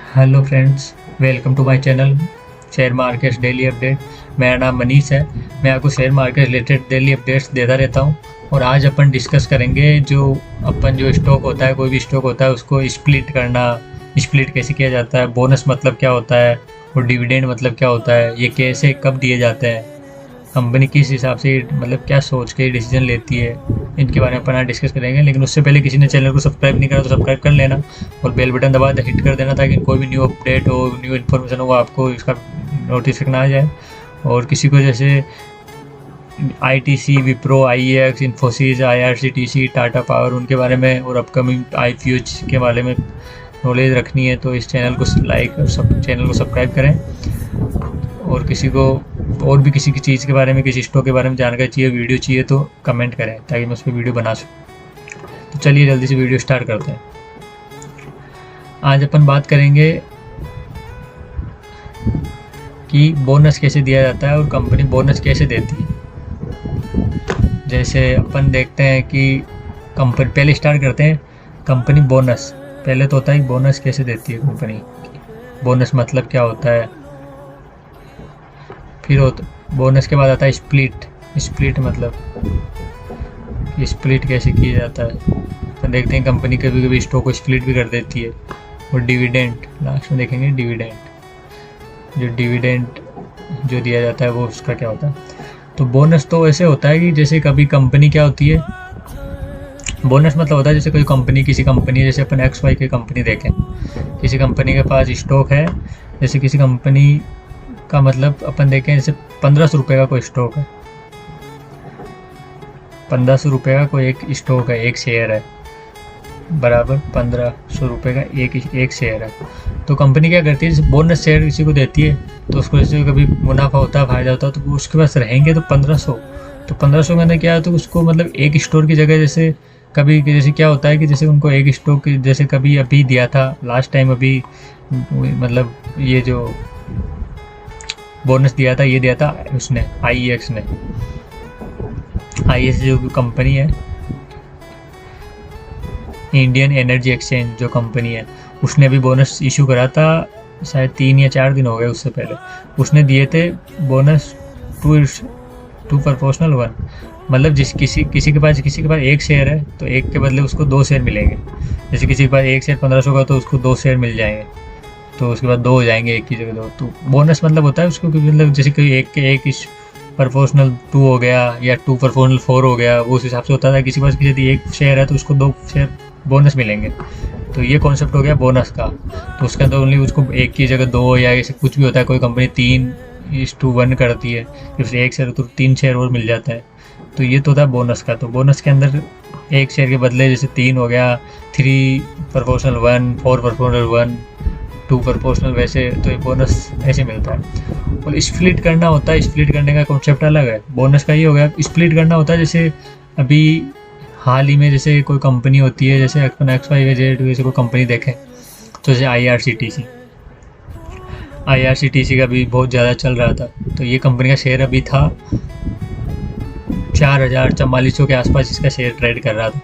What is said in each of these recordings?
Hello friends, welcome to my channel share market daily update. मेरा नाम मनीष है। मैं आपको share market related daily updates देता रहता हूं। और आज अपन डिस्कस करेंगे जो स्टॉक होता है, कोई भी स्टॉक होता है उसको स्प्लिट करना, स्प्लिट कैसे किया जाता है, बोनस मतलब क्या होता है और डिविडेंड मतलब क्या होता है, ये कैसे कब दिए जाते हैं, कंपनी किस हिसाब से मतलब क्या सोच के डिसीजन लेती है, इनके बारे में अपन आज डिस्कस करेंगे। लेकिन उससे पहले किसी ने चैनल को सब्सक्राइब नहीं करा तो सब्सक्राइब कर लेना और बेल बटन दबा हिट कर देना ताकि कोई भी न्यू अपडेट हो, न्यू इन्फॉर्मेशन हो, आपको इसका नोटिफिकेशन आ जाए। और किसी को जैसे ITC, Wipro, IEX, Infosys, IRCTC, Tata power, उनके बारे में और अपकमिंग IPOs के बारे में नॉलेज रखनी है तो इस चैनल को लाइक और चैनल को सब्सक्राइब करें। और किसी को और भी किसी की चीज़ के बारे में, किसी स्टॉक के बारे में जानकारी चाहिए, वीडियो चाहिए तो कमेंट करें ताकि मैं उस पर वीडियो बना सकूँ। तो चलिए जल्दी से वीडियो स्टार्ट करते हैं। आज अपन बात करेंगे कि बोनस कैसे दिया जाता है और कंपनी बोनस कैसे देती है। जैसे अपन देखते हैं कि कंपनी, पहले स्टार्ट करते हैं कंपनी बोनस। पहले तो होता है बोनस कैसे देती है कंपनी, बोनस मतलब क्या होता है। फिर बोनस के बाद आता है स्प्लिट। स्प्लिट मतलब स्प्लिट कैसे किया जाता है। तो देखते हैं कंपनी कभी कभी स्टॉक को स्प्लिट भी कर देती है। और डिविडेंड लास्ट में देखेंगे। डिविडेंड जो दिया जाता है वो उसका क्या होता है। तो बोनस तो ऐसे होता है कि जैसे कभी कंपनी क्या होती है, बोनस मतलब होता है जैसे कोई कंपनी, किसी कंपनी, जैसे अपन XY की कंपनी देखें, किसी कंपनी के पास स्टॉक है। जैसे किसी कंपनी का मतलब अपन देखें, जैसे 1500 रुपये का कोई स्टॉक है, 1500 रुपये का कोई एक स्टॉक है, एक शेयर है, बराबर 1500 रुपये का एक शेयर है। तो कंपनी क्या करती है, जैसे बोनस शेयर किसी को देती है तो उसको जैसे कभी मुनाफा होता है, फायदा होता है, तो उसके पास रहेंगे तो 1500। तो 1500 के अंदर क्या है, तो उसको मतलब एक स्टोर की जगह, जैसे कभी जैसे क्या होता है कि जैसे उनको एक स्टॉक जैसे कभी अभी दिया था लास्ट टाइम, अभी मतलब ये जो बोनस दिया था, ये दिया था उसने, IEX ने। IEX जो कंपनी है, इंडियन एनर्जी एक्सचेंज जो कंपनी है, उसने अभी बोनस इशू करा था, शायद 3 या 4 दिन हो गए। उससे पहले उसने दिए थे बोनस 2 प्रोपोर्शनल 1, मतलब किसी के पास एक शेयर है तो एक के बदले उसको 2 शेयर मिलेंगे। जैसे किसी के पास एक शेयर 1500 का तो उसको 2 शेयर मिल जाएंगे, तो उसके बाद 2 हो जाएंगे, एक की जगह 2। तो बोनस मतलब होता है उसको, मतलब जैसे कोई एक के एक प्रोपोर्शनल 2 हो गया या 2 प्रोपोर्शनल 4 हो गया, वो उस हिसाब से होता था। किसी पास यदि एक शेयर है तो उसको 2 शेयर बोनस मिलेंगे। तो ये कॉन्सेप्ट हो गया बोनस का। तो उसके अंदर ओनली उसको एक की जगह 2 या ऐसे कुछ भी होता है। कोई कंपनी 3:1 करती है, फिर एक शेयर तो 3 शेयर और मिल जाता है। तो ये तो होता है बोनस का। तो बोनस के अंदर एक शेयर के बदले जैसे 3 हो गया, 3 प्रोपोर्शनल 1, 4 प्रोपोर्शनल 1, 2 प्रोपोर्शनल, वैसे तो ये बोनस ऐसे मिलता है। और स्प्लिट करना होता है, स्प्लिट करने का कॉन्सेप्ट अलग है। बोनस का ये हो गया, स्प्लिट करना होता है जैसे अभी हाल ही में जैसे कोई कंपनी होती है, जैसे अपन XYZ जैसे कोई कंपनी देखें तो जैसे IRCTC का भी बहुत ज़्यादा चल रहा था। तो ये कंपनी का शेयर अभी था 4400 के आसपास, इसका शेयर ट्रेड कर रहा था।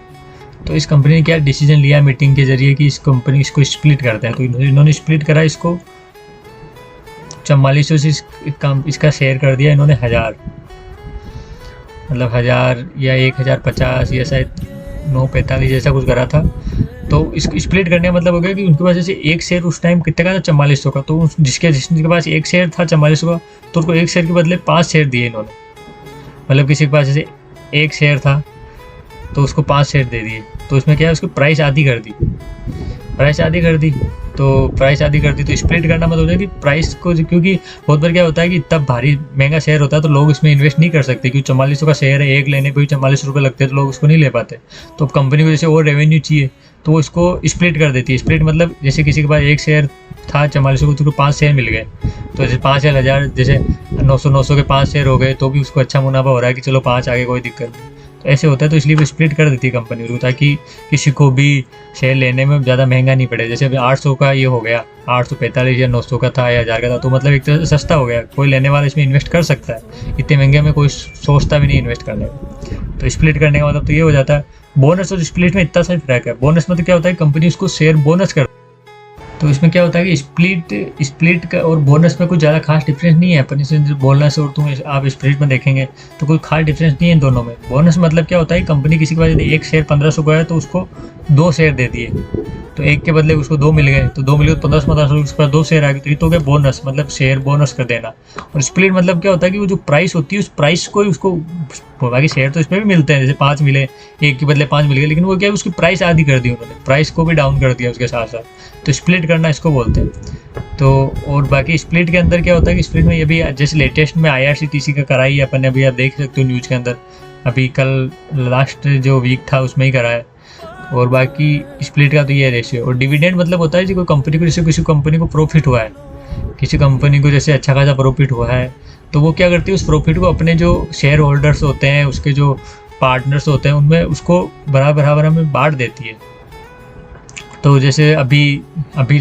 तो इस कंपनी ने क्या डिसीजन लिया मीटिंग के जरिए कि इस कंपनी इसको स्प्लिट करते हैं। तो इन्होंने स्प्लिट करा, इसको 4400 से इसका शेयर कर दिया इन्होंने 1000, मतलब 1000 या 1050 या शायद 945 जैसा कुछ करा था। तो इसको स्प्लिट करने का मतलब हो गया कि उनके पास जैसे एक शेयर उस टाइम कितने का था, 4400 का। तो जिसके पास एक शेयर था 4400 का, तो उनको एक शेयर के बदले 5 शेयर दिए इन्होंने। मतलब किसी के पास जैसे एक शेयर था तो उसको 5 शेयर दे दिए। तो इसमें क्या है, उसकी प्राइस आधी कर दी। तो स्प्लिट करना मतलब होता है कि प्राइस को, क्योंकि बहुत बार क्या होता है कि तब भारी महंगा शेयर होता है तो लोग इसमें इन्वेस्ट नहीं कर सकते, क्योंकि 4400 का शेयर है, एक लेने पे भी 44 रुपये लगते हैं, तो लोग उसको नहीं ले पाते। तो कंपनी को जैसे और रेवेन्यू चाहिए तो वो इसको स्प्लिट कर देती है। स्प्लिट मतलब जैसे किसी के पास एक शेयर था 4400 को, तो 5 शेयर मिल गए। तो जैसे 5 या 1000, जैसे 900 के 5 शेयर हो गए तो भी उसको अच्छा मुनाफा हो रहा है कि चलो 5 आगे, कोई दिक्कत नहीं। तो ऐसे होता है। तो इसलिए वो स्प्लिट कर देती है कंपनी को, ताकि किसी को भी शेयर लेने में ज़्यादा महंगा नहीं पड़े। जैसे अभी 800 का ये हो गया, 845 या 900 का था या 1000 का था, तो मतलब एक तरह से सस्ता हो गया, कोई लेने वाला इसमें इन्वेस्ट कर सकता है। इतने महंगे में कोई सोचता भी नहीं इन्वेस्ट करने का। तो स्प्लिट करने का मतलब तो ये हो जाता है। बोनस और स्प्लिट में इतना सा फर्क है। बोनस मतलब क्या होता है, कंपनी उसको शेयर बोनस कर, तो इसमें क्या होता है कि स्प्लिट का और बोनस में कुछ ज़्यादा खास डिफरेंस नहीं है। अपन इसे बोनस और आप स्प्लिट में देखेंगे तो कोई खास डिफरेंस नहीं है इन दोनों में। बोनस मतलब क्या होता है, कंपनी किसी के पास यदि एक शेयर 1500 का है तो उसको 2 शेयर दे दिए, तो एक के बदले उसको 2 मिल गए, तो 2 मिल गए तो 1500 उसके पास 2 शेयर आ गए, तो ये तो हो गया बोनस, मतलब शेयर बोनस कर देना। और स्प्लिट मतलब क्या होता है कि वो जो प्राइस होती है उस प्राइस को ही उसको, बाकी शेयर तो इसमें भी मिलते हैं, जैसे 5 मिले, एक के बदले 5 मिल गए, लेकिन वो क्या है उसकी प्राइस आधी कर दी उन्होंने, प्राइस को भी डाउन कर दिया उसके साथ साथ, तो स्प्लिट करना इसको बोलते हैं। तो और बाकी स्प्लिट के अंदर क्या होता है कि स्प्लिट में ये भी जैसे लेटेस्ट में IRCTC का कराई है अपन ने, अभी आप देख सकते हो न्यूज़ के अंदर, अभी कल लास्ट जो वीक था उसमें ही करा है। और बाकी स्प्लिट का तो ये रेशियो। और डिविडेंड मतलब होता है जी कोई कंपनी को, जैसे किसी कंपनी को प्रॉफिट हुआ है, किसी कंपनी को जैसे अच्छा खासा प्रॉफिट हुआ है, तो वो क्या करती है उस प्रॉफिट को अपने जो शेयर होल्डर्स होते हैं, उसके जो पार्टनर्स होते हैं, उनमें उसको बराबर बराबर में बांट देती है। तो जैसे अभी अभी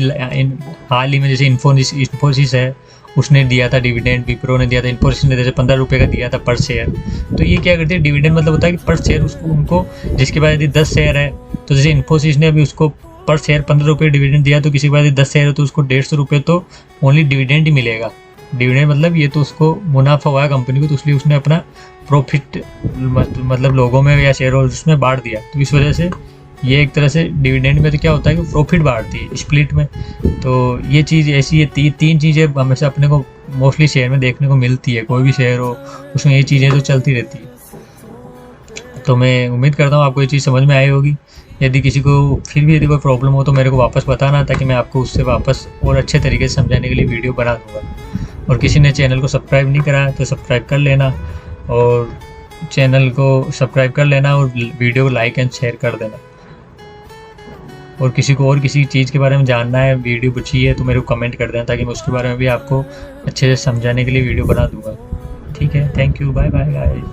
हाल ही में जैसे इन्फोसिस है, उसने दिया था डिविडेंड, विप्रो ने दिया था, इन्फोसिस ने जैसे 15 रुपये का दिया था पर शेयर। तो ये क्या करती है, डिविडेंड मतलब होता है कि पर शेयर उसको उनको, जिसके पास यदि 10 शेयर है, तो जैसे इन्फोसिस ने अभी उसको पर शेयर 15 रुपये डिविडेंड दिया, तो किसी के पास यदि 10 शेयर है तो उसको 150 रुपये तो ओनली डिविडेंड ही मिलेगा। डिविडेंड मतलब ये तो उसको मुनाफा हुआ है कंपनी को, तो इसलिए उसने अपना प्रॉफिट मतलब लोगों में या शेयर होल्डर्स में बांट दिया। तो इस वजह से ये एक तरह से डिविडेंड में तो क्या होता है कि प्रॉफिट बांटती है, स्प्लिट में तो ये चीज़ ऐसी है। तीन चीज़ें हमेशा अपने को मोस्टली शेयर में देखने को मिलती है, कोई भी शेयर हो उसमें ये चीज़ें तो चलती रहती है। तो मैं उम्मीद करता हूँ आपको ये चीज़ समझ में आई होगी। यदि किसी को फिर भी यदि कोई प्रॉब्लम हो तो मेरे को वापस बताना, ताकि मैं आपको उससे वापस और अच्छे तरीके से समझाने के लिए वीडियो बना दूँगा। और किसी ने चैनल को सब्सक्राइब नहीं करा तो सब्सक्राइब कर लेना, और चैनल को सब्सक्राइब कर लेना, और वीडियो को लाइक एंड शेयर कर देना। और किसी को और किसी चीज़ के बारे में जानना है, वीडियो पूछी है, तो मेरे को कमेंट कर देना, ताकि मैं उसके बारे में भी आपको अच्छे से समझाने के लिए वीडियो बना दूँगा। ठीक है, thank you, bye bye guys.